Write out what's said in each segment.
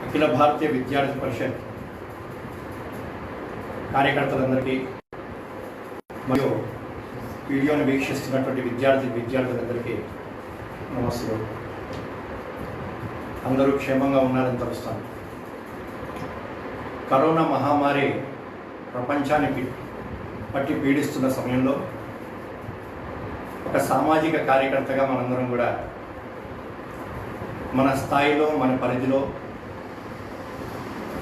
అఖిల భారతీయ విద్యార్థి పరిషత్ కార్యకర్తలందరికీ మరియు వీడియోని వీక్షిస్తున్నటువంటి విద్యార్థులందరికీ నమస్కారం. అందరూ క్షేమంగా ఉన్నారని తెలుస్తాను. కరోనా మహమ్మారి ప్రపంచానికి పట్టి పీడిస్తున్న సమయంలో ఒక సామాజిక కార్యకర్తగా మనందరం కూడా మన స్థాయిలో, మన పరిధిలో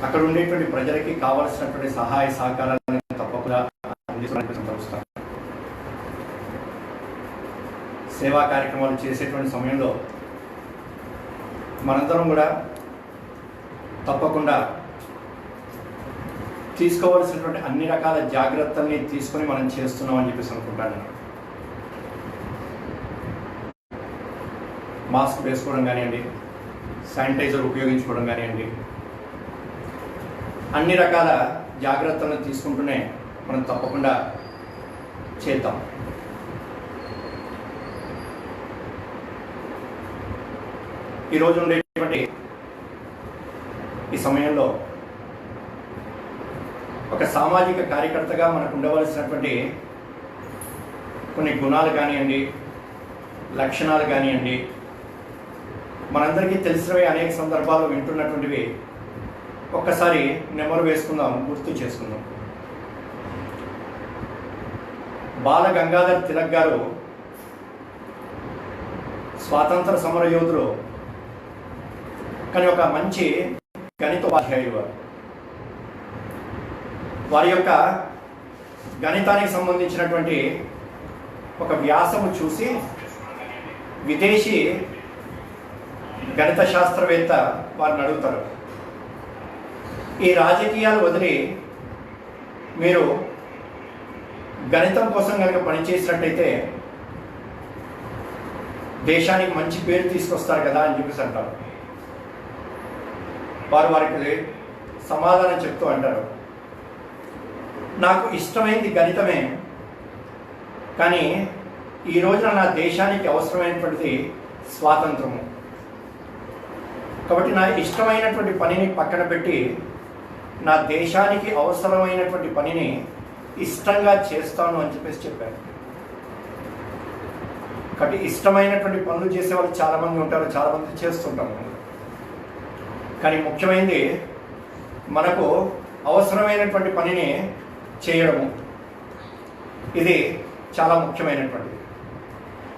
అక్కడ ఉండేటువంటి ప్రజలకి కావలసినటువంటి సహాయ సహకారాలను తప్పకుండా అందిస్తాను. సేవా కార్యక్రమాలు చేసేటువంటి సమయంలో మనందరం కూడా తప్పకుండా తీసుకోవాల్సినటువంటి అన్ని రకాల జాగ్రత్తల్ని తీసుకొని మనం చేస్తున్నామని చెప్పేసి అనుకుంటాను. మాస్క్ వేసుకోవడం కానివ్వండి, శానిటైజర్ ఉపయోగించుకోవడం కానివ్వండి, అన్ని రకాల జాగ్రత్తలను తీసుకుంటూనే మనం తప్పకుండా చేద్దాం. ఈరోజు ఉండేటువంటి ఈ సమయంలో ఒక సామాజిక కార్యకర్తగా మనకు ఉండవలసినటువంటి కొన్ని గుణాలు కానివ్వండి, లక్షణాలు కానివ్వండి, మనందరికీ తెలిసినవి అనేక సందర్భాల్లో వింటున్నటువంటివి ఒక్కసారి నెమరు వేసుకుందాం, గుర్తు చేసుకుందాం. బాల గంగాధర్ తిలక్ గారు స్వాతంత్ర సమర యోధులు, కానీ ఒక మంచి గణిత ఉపాధ్యాయులు. వారి యొక్క గణితానికి సంబంధించినటువంటి ఒక వ్యాసము చూసి విదేశీ గణిత శాస్త్రవేత్త వారిని అడుగుతారు, ఈ రాజకీయాలు వదిలి మీరు గణితం కోసం కనుక పనిచేసినట్టయితే దేశానికి మంచి పేరు తీసుకొస్తారు కదా అని చెప్పేసి అంటారు. వారికి సమాధానం చెప్తూ అంటారు, నాకు ఇష్టమైంది గణితమే, కానీ ఈ రోజున నా దేశానికి అవసరమైనటువంటిది స్వాతంత్రము. కాబట్టి నా ఇష్టమైనటువంటి పనిని పక్కన పెట్టి నా దేశానికి అవసరమైనటువంటి పనిని ఇష్టంగా చేస్తాను అని చెప్పారు. కాబట్టి ఇష్టమైనటువంటి పనులు చేసే వాళ్ళు చాలామంది ఉంటారు, చాలామంది చేస్తుంటాము. కానీ ముఖ్యమైనది మనకు అవసరమైనటువంటి పనిని చేయడము, ఇది చాలా ముఖ్యమైనటువంటిది.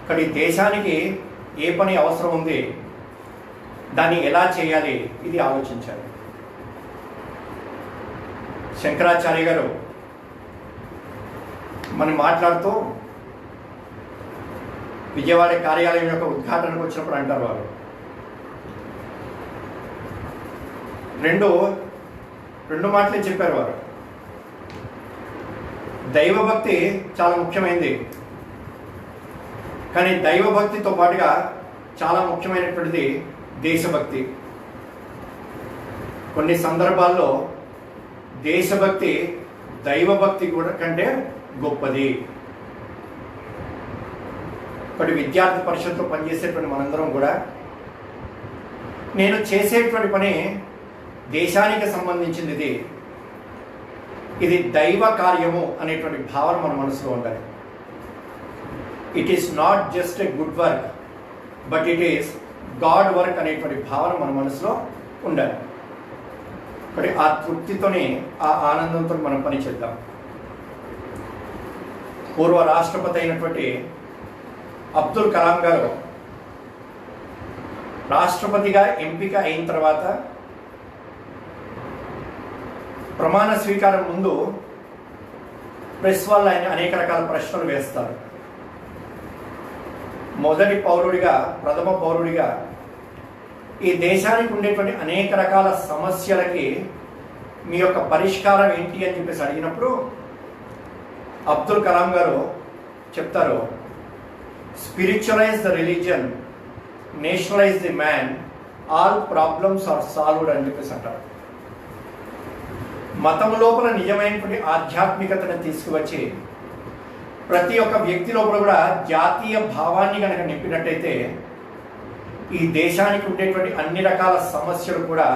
కానీ దేశానికి ఏ పని అవసరం ఉంది, దాన్ని ఎలా చేయాలి, ఇది ఆలోచించాలి. శంకరాచార్య గారు మనం మాట్లాడుతూ విజయవాడ కార్యాలయం యొక్క ఉద్ఘాటనకు వచ్చినప్పుడు అంటారు, వారు రెండు మాటలే చెప్పారు. వారు దైవభక్తి చాలా ముఖ్యమైనది, కానీ దైవభక్తితో పాటుగా చాలా ముఖ్యమైనటువంటిది దేశభక్తి. కొన్ని సందర్భాల్లో దేశభక్తి దైవభక్తి కూడా కంటే గొప్పది. ఒకటి విద్యార్థి పరిషత్లో పనిచేసేటువంటి మనందరం కూడా నేను చేసేటువంటి పని దేశానికి సంబంధించింది, ఇది దైవ కార్యము అనేటువంటి భావన మన మనసులో ఉండాలి. It is not just a good work, but it is God work అనేటువంటి భావన మన మనసులో ఉండాలి. కాబట్టి ఆ తృప్తితోనే, ఆ ఆనందంతో మనం పని చేద్దాం. పూర్వ రాష్ట్రపతి అయినటువంటి అబ్దుల్ కలాం గారు రాష్ట్రపతిగా ఎంపిక అయిన తర్వాత ప్రమాణ స్వీకారం ముందు ప్రెస్ వాళ్ళు ఆయన అనేక రకాల ప్రశ్నలు వేస్తారు. మొదటి పౌరుడిగా, ప్రథమ పౌరుడిగా ఈ దేశానికి ఉండేటువంటి అనేక రకాల సమస్యలకి మీ యొక్క పరిష్కారం ఏంటి అని చెప్పేసి అడిగినప్పుడు అబ్దుల్ కలాం గారు చెప్తారు, spiritualize the religion, nationalize the man, all problems are solved అని చెప్పేసి అంటారు. మతం లోపల నిజమైనటువంటి ఆధ్యాత్మికతను తీసుకువచ్చి ప్రతి ఒక్క వ్యక్తి లోపల కూడా జాతీయ భావాన్ని కనుక నింపినట్టయితే ఈ దేశానికి ఉండేటువంటి అన్ని రకాల సమస్యలు కూడా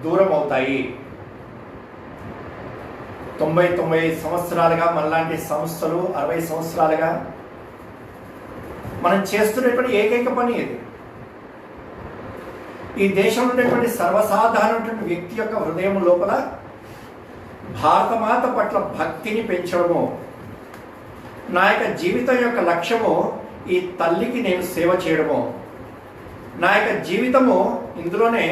దూరం అవుతాయి. 90 సంవత్సరాలుగా మనలాంటి సంస్థలు 60 సంవత్సరాలుగా మనం చేస్తున్నటువంటి ఏకైక పని ఇది. ఈ దేశంలో ఉన్నటువంటి సర్వసాధారణటువంటి వ్యక్తి యొక్క హృదయం లోపల భారతమాత పట్ల భక్తిని పెంచడము, నా యొక్క జీవితం యొక్క లక్ష్యము ఈ తల్లికి నేను సేవ చేయడము, నా యొక్క జీవితము ఇందులోనే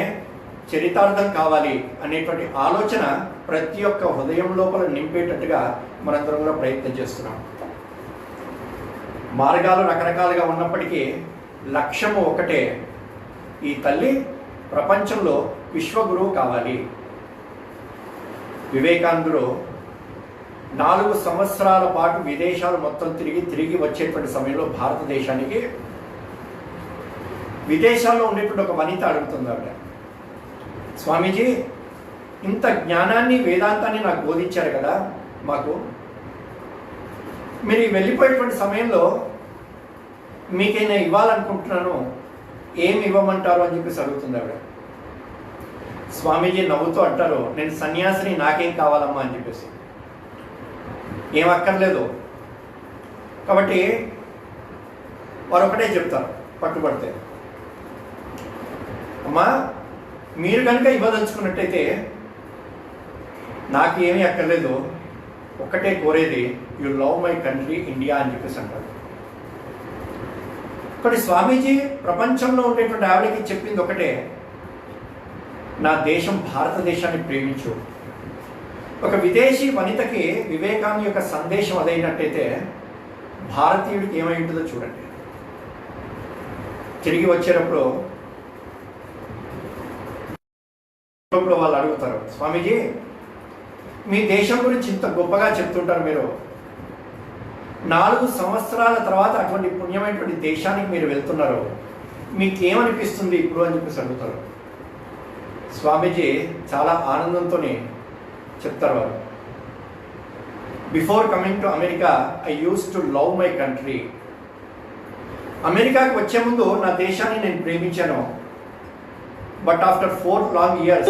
చరితార్థం కావాలి అనేటువంటి ఆలోచన ప్రతి ఒక్క హృదయం లోపల నింపేటట్టుగా మనందరం కూడా ప్రయత్నం చేస్తున్నాం. మార్గాలు రకరకాలుగా ఉన్నప్పటికీ లక్ష్యము ఒకటే, ఈ తల్లి ప్రపంచంలో విశ్వగురువు కావాలి. వివేకానందుడు 4 సంవత్సరాల పాటు విదేశాలు మొత్తం తిరిగి వచ్చేటువంటి సమయంలో భారతదేశానికి విదేశాల్లో ఉండేటువంటి ఒక వనిత అడుగుతుంది ఆవిడ, స్వామీజీ ఇంత జ్ఞానాన్ని వేదాంతాన్ని నాకు బోధించారు కదా, మాకు మీరు వెళ్ళిపోయేటువంటి సమయంలో మీకైనా ఇవ్వాలనుకుంటున్నాను, ఏమి ఇవ్వమంటారు అని చెప్పేసి అడుగుతుంది ఆవిడ. స్వామీజీ నవ్వుతూ అంటారు, నేను సన్యాసిని, నాకేం కావాలమ్మా అని చెప్పేసి. ఏం అక్కర్లేదు. కాబట్టి వారు ఒకటే చెప్తారు పట్టుబడితే, అమ్మా మీరు కనుక ఇవ్వదలుచుకున్నట్టయితే నాకు ఏమీ అక్కర్లేదు, ఒక్కటే కోరేది, you love my country India అని చెప్పేసి అంటారు. ఒకటి స్వామీజీ ప్రపంచంలో ఉండేటువంటి ఆవిడకి చెప్పింది ఒకటే, నా దేశం భారతదేశాన్ని ప్రేమించు. ఒక విదేశీ వనితకి వివేకానంద యొక్క సందేశం అదైనట్టయితే భారతీయుడికి ఏమై ఉంటుందో చూడండి. తిరిగి వచ్చేటప్పుడు వాళ్ళు అడుగుతారు, స్వామీజీ మీ దేశం గురించి ఇంత గొప్పగా చెప్తుంటారు, మీరు 4 సంవత్సరాల తర్వాత అటువంటి పుణ్యమైనటువంటి దేశానికి మీరు వెళ్తున్నారు, మీకేమనిపిస్తుంది ఇప్పుడు అని చెప్పేసి అడుగుతారు. స్వామీజీ చాలా ఆనందంతో చెప్తారు వారు, before coming to America I use to love my country. అమెరికాకి వచ్చే ముందు నా దేశాన్ని నేను ప్రేమించాను, but after 4 long years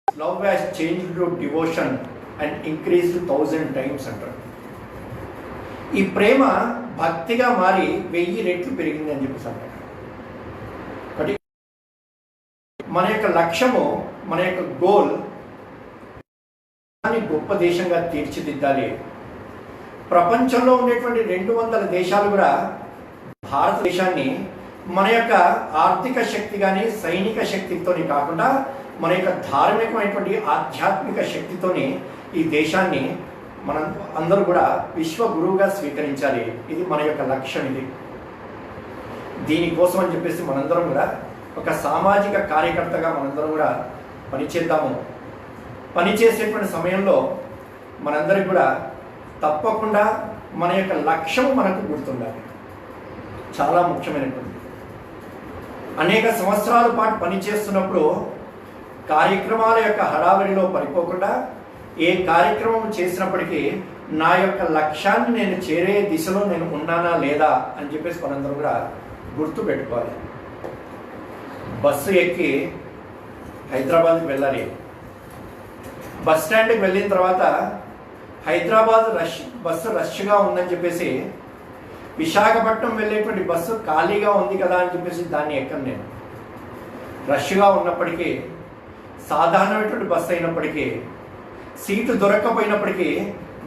love has changed to devotion and increased 1000 times అంటారు. ఈ ప్రేమ భక్తిగా మారి 1000 రెట్లు పెరిగింది అని చెప్పేసి అంటారు. మన యొక్క లక్ష్యము, మన యొక్క గోల్ గొప్ప దేశంగా తీర్చిదిద్దాలి. ప్రపంచంలో ఉండేటువంటి 200 దేశాలు కూడా భారతదేశాన్ని మన యొక్క ఆర్థిక శక్తి కానీ సైనిక శక్తితోని కాకుండా మన యొక్క ధార్మికమైనటువంటి ఆధ్యాత్మిక శక్తితోని ఈ దేశాన్ని మనం అందరూ కూడా విశ్వ గురువుగా స్వీకరించాలి. ఇది మన యొక్క లక్ష్యం. ఇది దీనికోసం అని చెప్పేసి మనందరం కూడా ఒక సామాజిక కార్యకర్తగా మనందరం కూడా పనిచేద్దాము. పనిచేసేటువంటి సమయంలో మనందరికి కూడా తప్పకుండా మన యొక్క లక్ష్యం మనకు గుర్తుండాలి, చాలా ముఖ్యమైనటువంటి. అనేక సంవత్సరాల పాటు పనిచేస్తున్నప్పుడు కార్యక్రమాల యొక్క హడావిడిలో పడిపోకుండా ఏ కార్యక్రమం చేసినప్పటికీ నా యొక్క లక్ష్యాన్ని నేను చేరే దిశలో నేను ఉన్నానా లేదా అని చెప్పేసి మనందరం కూడా గుర్తు పెట్టుకోవాలి. బస్సు ఎక్కి హైదరాబాద్కి వెళ్ళాలి. బస్ స్టాండ్కి వెళ్ళిన తర్వాత హైదరాబాద్ బస్సు రష్గా ఉందని చెప్పేసి విశాఖపట్నం వెళ్ళేటువంటి బస్సు ఖాళీగా ఉంది కదా అని చెప్పేసి దాన్ని ఎక్కను నేను. రష్గా ఉన్నప్పటికీ, సాధారణమైనటువంటి బస్సు అయినప్పటికీ, సీటు దొరక్కపోయినప్పటికీ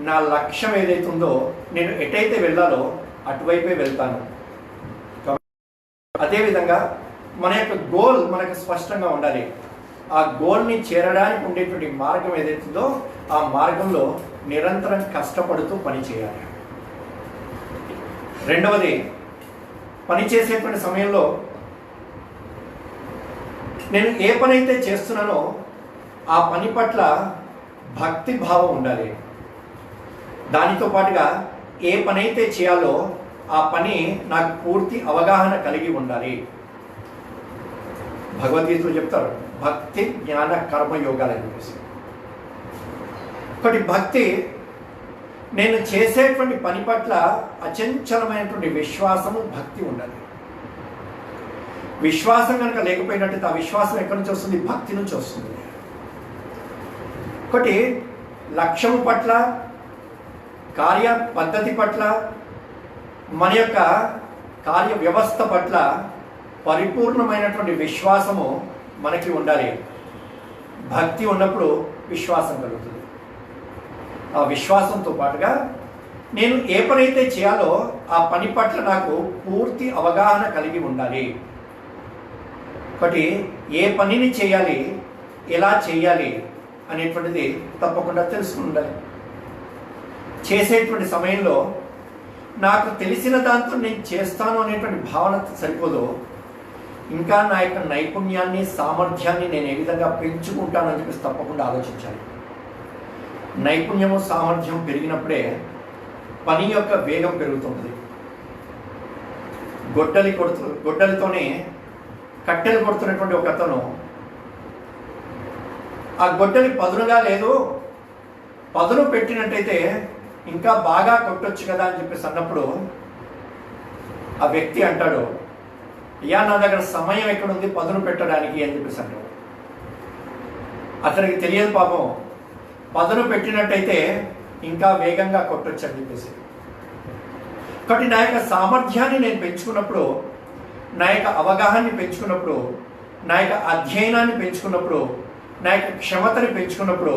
నా లక్ష్యం ఏదైతుందో నేను ఎటైతే వెళ్ళాలో అటువైపే వెళ్తాను. అదేవిధంగా మన యొక్క గోల్ మనకు స్పష్టంగా ఉండాలి. ఆ గోల్ని చేరడానికి ఉండేటువంటి మార్గం ఏదైతుందో ఆ మార్గంలో నిరంతరం కష్టపడుతూ పనిచేయాలి. రెండవది, పనిచేసేటువంటి సమయంలో నేను ఏ పని అయితే చేస్తున్నానో ఆ పని పట్ల భక్తి భావం ఉండాలి. దానితో పాటుగా ఏ పని అయితే చేయాలో ఆ పని నాకు పూర్తి అవగాహన కలిగి ఉండాలి. భగవద్గీతలో చెప్తారు, భక్తి జ్ఞాన కర్మయోగాలు అని చెప్పేసి. ఒకటి భక్తి, నేను చేసేటువంటి పని పట్ల అచంచలమైనటువంటి విశ్వాసము, భక్తి ఉండాలి. విశ్వాసం కనుక లేకపోయినట్టయితే ఆ విశ్వాసం ఎక్కడి నుంచి వస్తుంది? భక్తి నుంచి వస్తుంది. ఒకటి లక్ష్యము పట్ల, కార్య పద్ధతి పట్ల, మన యొక్క కార్య వ్యవస్థ పట్ల పరిపూర్ణమైనటువంటి విశ్వాసము మనకి ఉండాలి. భక్తి ఉన్నప్పుడు విశ్వాసం కలుగుతుంది. ఆ విశ్వాసంతో పాటుగా నేను ఏ పని అయితే చేయాలో ఆ పని పట్ల నాకు పూర్తి అవగాహన కలిగి ఉండాలి. ఒకటి ఏ పనిని చేయాలి, ఎలా చేయాలి అనేటువంటిది తప్పకుండా తెలుసుకుని ఉండాలి. చేసేటువంటి సమయంలో నాకు తెలిసిన దాంతో నేను చేస్తాను అనేటువంటి భావన సరిపోదు. ఇంకా నా యొక్క నైపుణ్యాన్ని, సామర్థ్యాన్ని నేను ఏ విధంగా పెంచుకుంటానని చెప్పేసి తప్పకుండా ఆలోచించాలి. నైపుణ్యము, సామర్థ్యం పెరిగినప్పుడే పని యొక్క వేగం పెరుగుతుంది. గొడ్డలితోనే కట్టెలు కొడుతున్నటువంటి ఒక అతను ఆ గొడ్డలి పదునుగా లేదు, పదును పెట్టినట్టయితే ఇంకా బాగా కొట్టొచ్చు కదా అని చెప్పేసి అన్నప్పుడు ఆ వ్యక్తి అంటాడు, అయ్యా నా దగ్గర సమయం ఎక్కడుంది పదును పెట్టడానికి అని చెప్పేసి అంటాడు. అతనికి తెలియదు పాపం, పదును పెట్టినట్టయితే ఇంకా వేగంగా కొట్టొచ్చు అని చెప్పేసి. కాబట్టి నా యొక్క సామర్థ్యాన్ని నేను పెంచుకున్నప్పుడు, నా యొక్క అవగాహనని పెంచుకున్నప్పుడు, నా యొక్క అధ్యయనాన్ని పెంచుకున్నప్పుడు, నా యొక్క క్షమతని పెంచుకున్నప్పుడు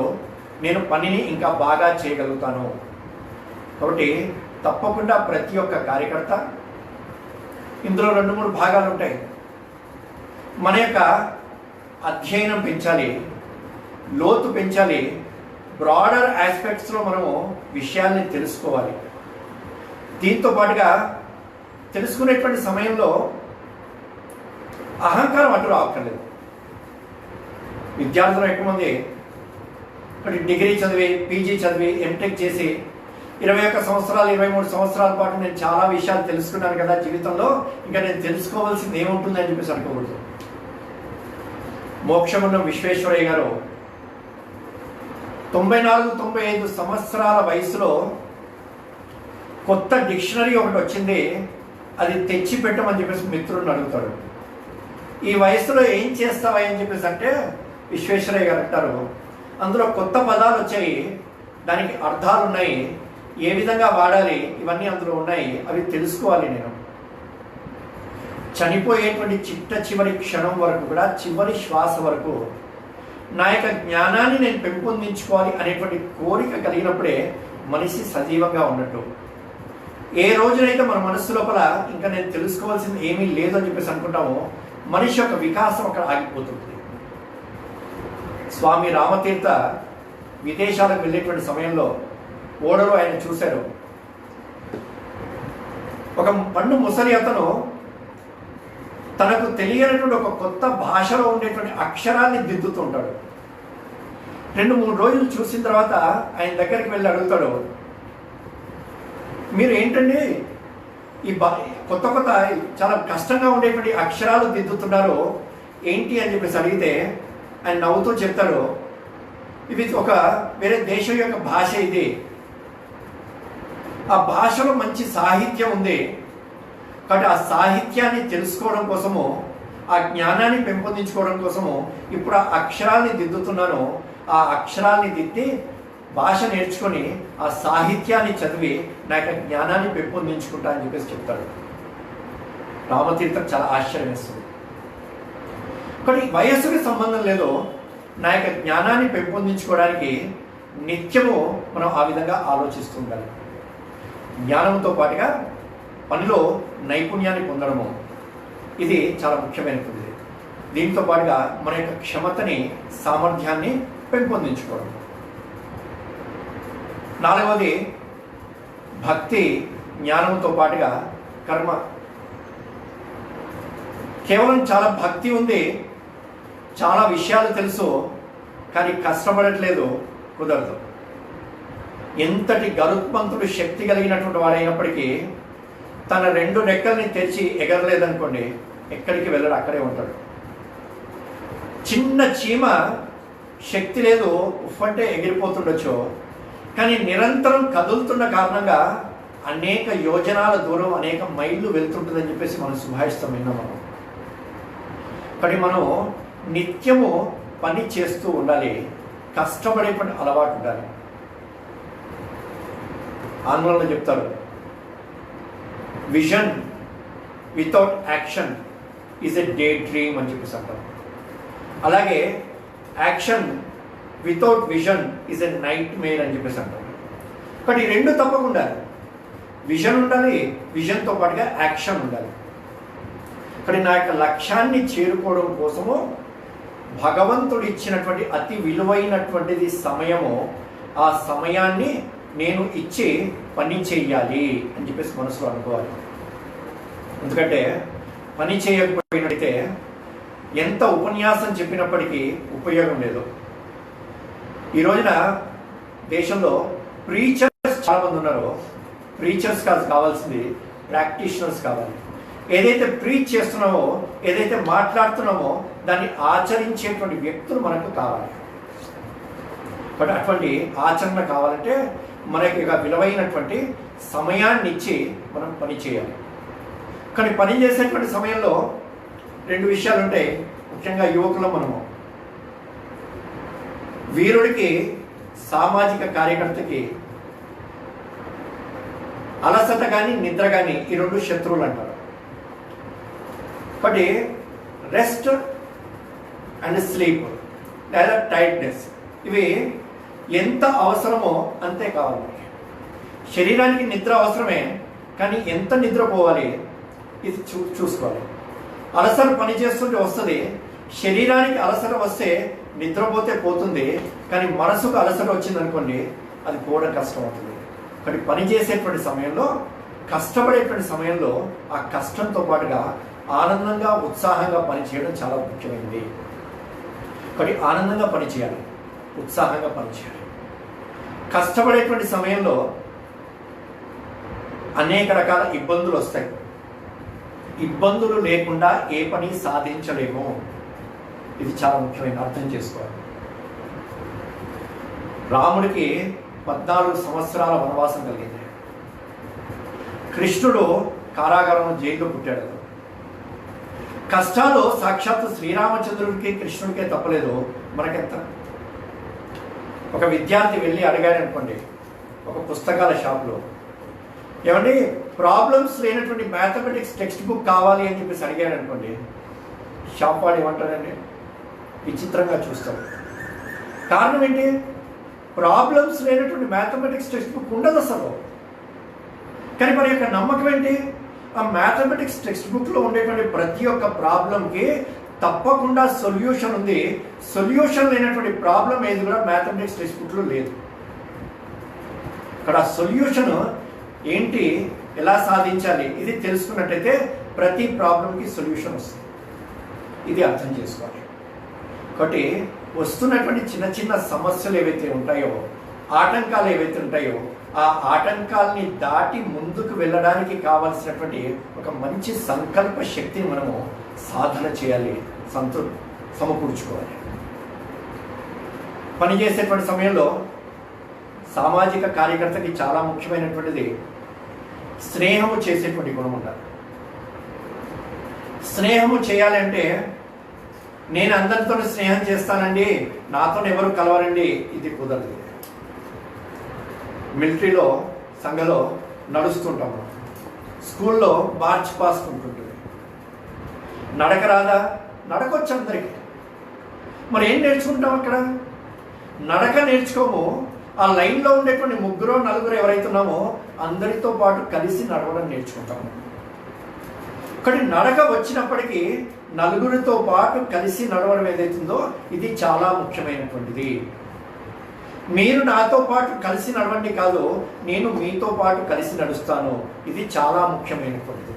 నేను పనిని ఇంకా బాగా చేయగలుగుతాను. కాబట్టి తప్పకుండా ప్రతి ఒక్క కార్యకర్త, ఇందులో 2-3 భాగాలు ఉంటాయి. మన యొక్క అధ్యయనం పెంచాలి, లోతు పెంచాలి, బ్రాడర్ ఆస్పెక్ట్స్లో మనము విషయాల్ని తెలుసుకోవాలి. దీంతో పాటుగా తెలుసుకునేటువంటి సమయంలో అహంకారం అటు రావక్కర్లేదు. విద్యార్థులు ఎక్కువ మంది డిగ్రీ చదివి, పీజీ చదివి, ఎంటెక్ చేసి 21 సంవత్సరాలు, 23 సంవత్సరాల పాటు నేను చాలా విషయాలు తెలుసుకున్నాను కదా జీవితంలో, ఇంకా నేను తెలుసుకోవాల్సింది ఏముంటుంది అని చెప్పేసి అనుకోకూడదు. మోక్షమున్న విశ్వేశ్వరయ్య గారు 94-95 సంవత్సరాల వయసులో కొత్త డిక్షనరీ ఒకటి వచ్చింది, అది తెచ్చి పెట్టమని చెప్పేసి మిత్రుడిని అడుగుతాడు. ఈ వయసులో ఏం చేస్తావా అని చెప్పేసి అంటే విశ్వేశ్వరయ్య గారు అంటారు, అందులో కొత్త పదాలు వచ్చాయి, దానికి అర్థాలు ఉన్నాయి, ఏ విధంగా వాడాలి ఇవన్నీ అందులో ఉన్నాయి, అవి తెలుసుకోవాలి. నేను చనిపోయేటువంటి చివరి క్షణం వరకు కూడా, చివరి శ్వాస వరకు నా యొక్క జ్ఞానాన్ని నేను పెంపొందించుకోవాలి అనేటువంటి కోరిక కలిగినప్పుడే మనిషి సజీవంగా ఉన్నట్టు. ఏ రోజునైతే మన మనస్సు లోపల ఇంకా నేను తెలుసుకోవాల్సింది ఏమీ లేదు అని చెప్పేసి అనుకుంటామో, మనిషి యొక్క వికాసం అక్కడ ఆగిపోతుంది. స్వామి రామతీర్థ విదేశాలకు వెళ్ళేటువంటి సమయంలో ఓడలో ఆయన చూశారు, ఒక పండు ముసలి అతను తనకు తెలియనటువంటి ఒక కొత్త భాషలో ఉండేటువంటి అక్షరాన్ని దిద్దుతుంటాడు. 2-3 రోజులు చూసిన తర్వాత ఆయన దగ్గరికి వెళ్ళి అడుగుతాడు, మీరు ఏంటండి ఈ కొత్త చాలా కష్టంగా ఉండేటువంటి అక్షరాలు దిద్దుతున్నారు ఏంటి అని చెప్పేసి అడిగితే ఆయన నవ్వుతూ చెప్తాడు, ఇది ఒక వేరే దేశం యొక్క భాష, ఇది ఆ భాషలో మంచి సాహిత్యం ఉంది కాబట్టి ఆ సాహిత్యాన్ని తెలుసుకోవడం కోసము, ఆ జ్ఞానాన్ని పెంపొందించుకోవడం కోసము ఇప్పుడు ఆ అక్షరాల్ని దిద్దుతున్నాను. ఆ అక్షరాల్ని దిద్ది భాష నేర్చుకొని ఆ సాహిత్యాన్ని చదివి నా యొక్క జ్ఞానాన్ని పెంపొందించుకుంటా అని చెప్పేసి చెప్తాడు. రామతీర్థం చాలా ఆశ్చర్యం వేస్తుంది. కానీ వయస్సుకి సంబంధం లేదు, నా యొక్క జ్ఞానాన్ని పెంపొందించుకోవడానికి నిత్యము మనం ఆ విధంగా ఆలోచిస్తూ ఉండాలి. జ్ఞానంతో పాటుగా పనిలో నైపుణ్యాన్ని పొందడము, ఇది చాలా ముఖ్యమైనది. దీంతో పాటుగా మన యొక్క క్షమతని, సామర్థ్యాన్ని పెంపొందించుకోవడం. 4వది భక్తి, జ్ఞానంతో పాటుగా కర్మ. కేవలం చాలా భక్తి ఉంది, చాలా విషయాలు తెలుసు, కానీ కష్టపడట్లేదు, కుదరదు. ఎంతటి గరుత్మంతుడు శక్తి కలిగినటువంటి వాడైనప్పటికీ తన 2 రెక్కల్ని తెరిచి ఎగరలేదనుకోండి, ఎక్కడికి వెళ్ళడు, అక్కడే ఉంటాడు. చిన్న చీమ శక్తి లేదు, ఉఫ్ అంటే ఎగిరిపోతుండొచ్చు, కానీ నిరంతరం కదులుతున్న కారణంగా అనేక యోజనాల దూరం, అనేక మైళ్ళు వెళ్తుంటుందని చెప్పేసి మనం సుభాషితం విన్నాం. మనం కానీ మనం నిత్యము పని చేస్తూ ఉండాలి, కష్టపడేటువంటి అలవాటు ఉండాలి. ఆంగ్లంలో చెప్తారు, vision without action is a daydream అని చెప్పేసి అంటారు. అలాగే action without vision is a nightmare అని చెప్పేసి అంటారు. కానీ ఈ రెండు తప్పకుండా విజన్ ఉండాలి, విజన్తో పాటుగా యాక్షన్ ఉండాలి. కానీ నా యొక్క లక్ష్యాన్ని చేరుకోవడం కోసము భగవంతుడు ఇచ్చినటువంటి అతి విలువైనటువంటిది సమయము. ఆ సమయాన్ని నేను ఇచ్చి పని చెయ్యాలి అని చెప్పేసి మనసులో అనుకోవాలి. ఎందుకంటే పని చేయకపోయినట్టయితే ఎంత ఉపన్యాసం చెప్పినప్పటికీ ఉపయోగం లేదు. ఈ రోజున దేశంలో ప్రీచర్స్ చాలామంది ఉన్నారు. ప్రీచర్స్ కావాల్సింది ప్రాక్టీషనర్స్ కావాలి. ఏదైతే ప్రీచ్ చేస్తున్నామో, ఏదైతే మాట్లాడుతున్నామో దాన్ని ఆచరించేటువంటి వ్యక్తులు మనకు కావాలి. బట్ అటువంటి ఆచరణ కావాలంటే మనకి ఇక విలువైనటువంటి సమయాన్ని ఇచ్చి మనం పని చేయాలి. కానీ పని చేసేటువంటి సమయంలో రెండు విషయాలు ఉంటాయి. ముఖ్యంగా యువకులు మనము వీరుడికి, సామాజిక కార్యకర్తకి అలసట కానీ నిద్ర కానీ ఈ రెండు శత్రువులు అంటారు. బట్ రెస్ట్ అండ్ స్లీప్ లేదా టైట్నెస్ ఇవి ఎంత అవసరమో అంతే కావాలి. శరీరానికి నిద్ర అవసరమే, కానీ ఎంత నిద్రపోవాలి ఇది చూసుకోవాలి. అలసట పని చేస్తుంటే వస్తుంది, శరీరానికి అలసట వస్తే నిద్రపోతే పోతుంది, కానీ మనసుకు అలసట వచ్చిందనుకోండి అది పోవడం కష్టం అవుతుంది. కానీ పని చేసేటువంటి సమయంలో, కష్టపడేటువంటి సమయంలో ఆ కష్టంతో పాటుగా ఆనందంగా, ఉత్సాహంగా పనిచేయడం చాలా ముఖ్యమైనది. కానీ ఆనందంగా పనిచేయాలి, ఉత్సాహంగా పనిచేయాలి. కష్టపడేటువంటి సమయంలో అనేక రకాల ఇబ్బందులు వస్తాయి. ఇబ్బందులు లేకుండా ఏ పని సాధించలేము. ఇది చాలా ముఖ్యమైన అర్థం చేసుకోవాలి. రాముడికి 14 సంవత్సరాల వనవాసం కలిగింది. కృష్ణుడు కారాగారంలో జైల్లో పుట్టాడు. కష్టాలు సాక్షాత్తు శ్రీరామచంద్రుడికి కృష్ణుడికే తప్పలేదు, మనకెంత. ఒక విద్యార్థి వెళ్ళి అడిగాడు అనుకోండి ఒక పుస్తకాల షాప్లో, ఏమండి ప్రాబ్లమ్స్ లేనటువంటి మ్యాథమెటిక్స్ టెక్స్ట్ బుక్ కావాలి అని చెప్పేసి అడిగాడు అనుకోండి, షాప్ వాడు ఏమంటాడండి? విచిత్రంగా చూస్తాడు. కారణం ఏంటి? ప్రాబ్లమ్స్ లేనటువంటి మ్యాథమెటిక్స్ టెక్స్ట్ బుక్ ఉండదు అసలు. కానీ మరి యొక్క నమ్మకం ఏంటి? ఆ మ్యాథమెటిక్స్ టెక్స్ట్ బుక్లో ఉండేటువంటి ప్రతి ఒక్క ప్రాబ్లంకి తప్పకుండా సొల్యూషన్ ఉంది. సొల్యూషన్ లేనటువంటి ప్రాబ్లం ఏది కూడా మ్యాథమెటిక్స్ టెక్స్ట్ బుక్లో లేదు. ఇక్కడ సొల్యూషన్ ఏంటి, ఎలా సాధించాలి ఇది తెలుసుకున్నట్టయితే ప్రతి ప్రాబ్లంకి సొల్యూషన్ వస్తుంది. ఇది అర్థం చేసుకోవాలి. కాబట్టి వస్తున్నటువంటి చిన్న చిన్న సమస్యలు ఏవైతే ఉంటాయో, ఆటంకాలు ఏవైతే ఉంటాయో, ఆ ఆటంకాలని దాటి ముందుకు వెళ్ళడానికి కావలసినటువంటి ఒక మంచి సంకల్ప శక్తిని మనము సాధన చేయాలి, సమకూర్చుకోవాలి. పనిచేసేటువంటి సమయంలో సామాజిక కార్యకర్తకి చాలా ముఖ్యమైనటువంటిది స్నేహము చేసేటువంటి గుణం ఉండాలి. స్నేహము చేయాలంటే నేను అందరితో స్నేహం చేస్తానండి, నాతో ఎవరు కలవరండి, ఇది కుదరదు. మిలిటరీలో సంఘలో నడుస్తుంటాము, స్కూల్లో మార్చ్ పాస్ట్ ఉంటుంటుంది. నడక రాదా? నడకొచ్చు అందరికీ. మరి ఏం నేర్చుకుంటాం అక్కడ? నడక నేర్చుకోము. ఆ లైన్లో ఉండేటువంటి 3 4 ఎవరైతున్నామో అందరితో పాటు కలిసి నడవడం నేర్చుకుంటాము. కానీ నడక వచ్చినప్పటికీ నలుగురితో పాటు కలిసి నడవడం ఏదైతుందో ఇది చాలా ముఖ్యమైనటువంటిది. మీరు నాతో పాటు కలిసి నడవండి కాదు, నేను మీతో పాటు కలిసి నడుస్తాను, ఇది చాలా ముఖ్యమైనటువంటిది.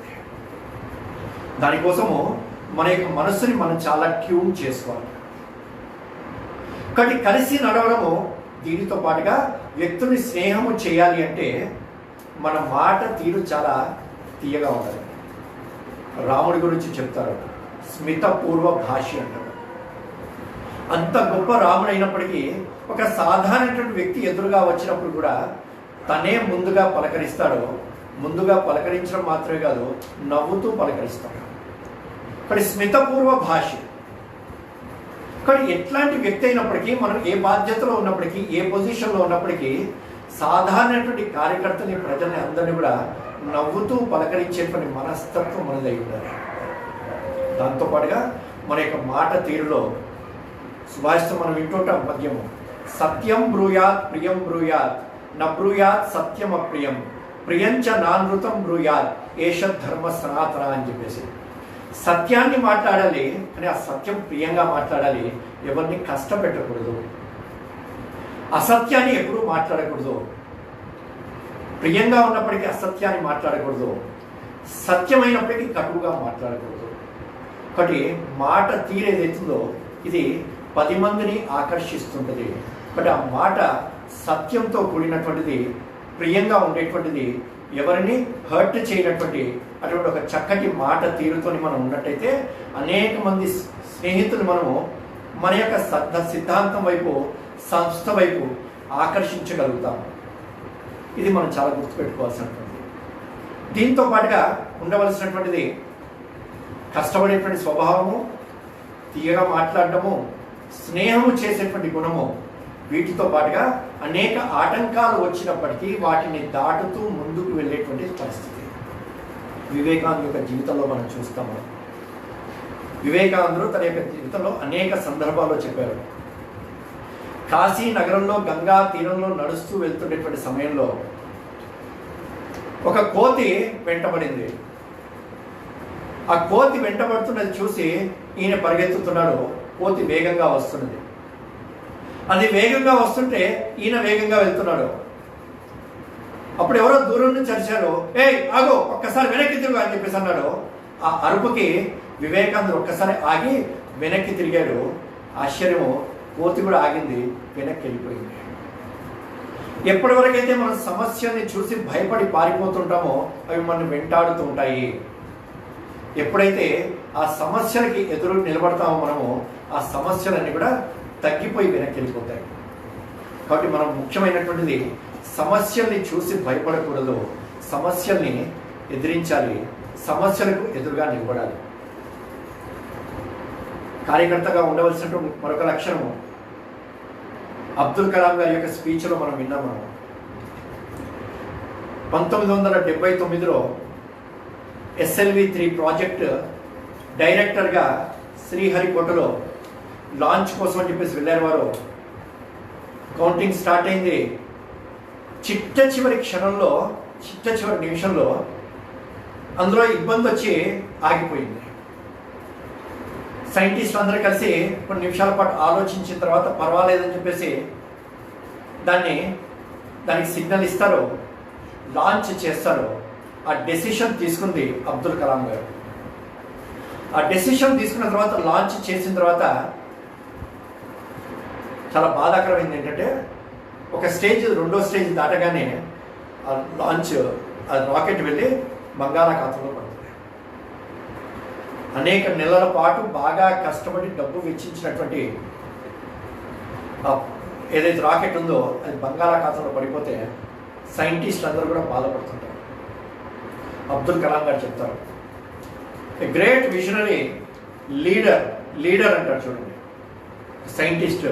దానికోసము మన యొక్క మనస్సుని మనం చాలా ట్యూన్ చేసుకోవాలి. కాబట్టి కలిసి నడవడము, దీనితో పాటుగా వ్యక్తుని స్నేహము చేయాలి అంటే మన మాట తీరు చాలా తీయగా ఉండాలి. రాముడి గురించి చెప్తారు, స్మితపూర్వ భాషి అంటారు. అంత గొప్ప రాముడు అయినప్పటికీ ఒక సాధారణటువంటి వ్యక్తి ఎదురుగా వచ్చినప్పుడు కూడా తనే ముందుగా పలకరిస్తాడు. ముందుగా పలకరించడం మాత్రమే కాదు, నవ్వుతూ పలకరిస్తాడు. కానీ స్మితపూర్వ భాష కానీ ఎట్లాంటి వ్యక్తి అయినప్పటికీ, మనం ఏ బాధ్యతలో ఉన్నప్పటికీ, ఏ పొజిషన్లో ఉన్నప్పటికీ సాధారణమైనటువంటి కార్యకర్తని, ప్రజల్ని అందరినీ కూడా నవ్వుతూ పలకరించేటువంటి మనస్తత్వం మనదై ఉండాలి. దాంతోపాటుగా మన యొక్క మాట తీరులో సుభాషితో మనం వింటుంటాం పద్యము, సత్యం బ్రూయాత్ ప్రియం బ్రూయాత్ న బ్రూయాత్ సత్యం అప్రియం ప్రియంచ నానృతం బ్రూయాత్ ఏష ధర్మ సనాతన అని చెప్పేసి. సత్యాన్ని మాట్లాడాలి, కానీ ఆ సత్యం ప్రియంగా మాట్లాడాలి, ఎవరిని కష్టపెట్టకూడదు. అసత్యాన్ని ఎప్పుడూ మాట్లాడకూడదు. ప్రియంగా ఉన్నప్పటికీ అసత్యాన్ని మాట్లాడకూడదు, సత్యమైనప్పటికీ కటువుగా మాట్లాడకూడదు. ఒకటి మాట తీరేదైతుందో ఇది 10 మందిని ఆకర్షిస్తుంటుంది. బట్ ఆ మాట సత్యంతో కూడినటువంటిది, ప్రియంగా ఉండేటువంటిది, ఎవరిని హర్ట్ చేయనటువంటి అటువంటి ఒక చక్కటి మాట తీరుతో మనం ఉన్నట్టయితే అనేక మంది స్నేహితులు మనము మన యొక్క సిద్ధాంతం వైపు, సంస్థ వైపు ఆకర్షించగలుగుతాము. ఇది మనం చాలా గుర్తుపెట్టుకోవాల్సినటువంటిది. దీంతో పాటుగా ఉండవలసినటువంటిది కష్టపడేటువంటి స్వభావము, తీయగా మాట్లాడటము, స్నేహము చేసేటువంటి గుణము. వీటితో పాటుగా అనేక ఆటంకాలు వచ్చినప్పటికీ వాటిని దాటుతూ ముందుకు వెళ్ళేటువంటి పరిస్థితి వివేకానంద యొక్క జీవితంలో మనం చూస్తాము. వివేకానందుడు తన యొక్క జీవితంలో అనేక సందర్భాల్లో చెప్పారు. కాశీ నగరంలో గంగా తీరంలో నడుస్తూ వెళ్తుండేటువంటి సమయంలో ఒక కోతి వెంటబడింది. ఆ కోతి వెంటబడుతున్నది చూసి ఈయన పరిగెత్తుతున్నాడు. కోతి వేగంగా వస్తున్నది. అది వేగంగా వస్తుంటే ఈయన వేగంగా వెళ్తున్నాడు. అప్పుడు ఎవరో దూరం నుంచి అరిచారు, ఏయ్ ఆగో, ఒక్కసారి వెనక్కి తిరుగు అని చెప్పేసి అన్నాడు. ఆ అరుపుకి వివేకానందుడు ఒక్కసారి ఆగి వెనక్కి తిరిగాడు. ఆశ్చర్యము, కోతి కూడా ఆగింది, వెనక్కి వెళ్ళిపోయింది. ఎప్పటివరకైతే మనం సమస్యల్ని చూసి భయపడి పారిపోతుంటామో అవి మనం వెంటాడుతూ ఉంటాయి. ఎప్పుడైతే ఆ సమస్యలకి ఎదురు నిలబడతామో మనము, ఆ సమస్యలన్నీ కూడా తగ్గిపోయి వెనక్కి వెళ్ళిపోతాయి. కాబట్టి మనం ముఖ్యమైనటువంటిది సమస్యల్ని చూసి భయపడకూడదు, సమస్యల్ని ఎదిరించాలి, సమస్యలకు ఎదురుగా నిలబడాలి. కార్యకర్తగా ఉండవలసినటువంటి మరొక లక్షణము అబ్దుల్ కలాం గారి యొక్క స్పీచ్లో మనం విన్నాము. 1979లో SLV3 ప్రాజెక్ట్ డైరెక్టర్గా శ్రీహరికోటలో లాంచ్ కోసం అని చెప్పేసి వెళ్ళారు వారు. కౌంటింగ్ స్టార్ట్ అయింది. చిట్ట చివరి క్షణంలో, చిట్ట చివరి నిమిషంలో అందులో ఇబ్బంది వచ్చి ఆగిపోయింది. సైంటిస్టులు అందరూ కలిసి కొన్ని నిమిషాల పాటు ఆలోచించిన తర్వాత పర్వాలేదని చెప్పేసి దానికి సిగ్నల్ ఇస్తారు, లాంచ్ చేస్తారు. ఆ డెసిషన్ తీసుకుంది అబ్దుల్ కలాం గారు. ఆ డెసిషన్ తీసుకున్న తర్వాత లాంచ్ చేసిన తర్వాత చాలా బాధాకరమైంది ఏంటంటే, ఒక స్టేజ్, రెండో స్టేజ్ దాటగానే ఆ లాంచ్, ఆ రాకెట్ వెళ్ళి బంగాళాఖాతంలో పడుతుంది. అనేక నెలల పాటు బాగా కష్టపడి డబ్బు వెచ్చించినటువంటి ఏదైతే రాకెట్ ఉందో అది బంగాళాఖాతంలో పడిపోతే సైంటిస్టులు అందరూ కూడా బాధపడుతుంటారు. అబ్దుల్ కలాం గారు చెప్తారు, ఏ గ్రేట్ విజనరీ లీడర్ అంటారు చూడండి. సైంటిస్ట్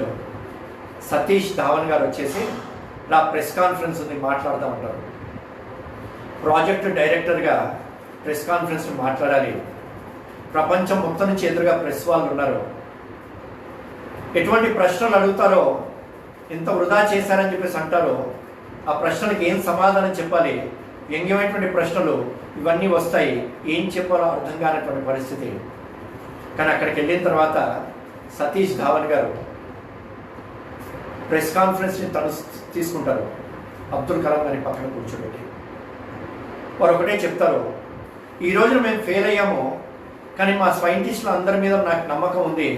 సతీష్ ధావన్ గారు వచ్చేసి నా ప్రెస్ కాన్ఫరెన్స్ ఉంది మాట్లాడుతూ ఉంటారు. ప్రాజెక్టు డైరెక్టర్గా ప్రెస్ కాన్ఫరెన్స్ మాట్లాడాలి, ప్రపంచం మొత్తం నుంచి ఎదురుగా ప్రెస్ వాళ్ళు ఉన్నారు, ఎటువంటి ప్రశ్నలు అడుగుతారో, ఎంత వృధా చేశారని చెప్పేసి అంటారో, ఆ ప్రశ్నలకు ఏం సమాధానం చెప్పాలి, వ్యంగ్యమైనటువంటి ప్రశ్నలు ఇవన్నీ వస్తాయి, ఏం చెప్పాలో అర్థం కానటువంటి పరిస్థితి. కానీ అక్కడికి వెళ్ళిన తర్వాత సతీష్ ధావన్ గారు ప్రెస్ కాన్ఫరెన్స్ని తను తీసుకుంటారు. అబ్దుల్ కలాం గారిని పక్కన కూర్చోబెట్టి వారు ఒకటే చెప్తారు, ఈ రోజున మేము ఫెయిల్ అయ్యాము, కానీ మా సైంటిస్టులు అందరి మీద నాకు నమ్మకం ఉంది,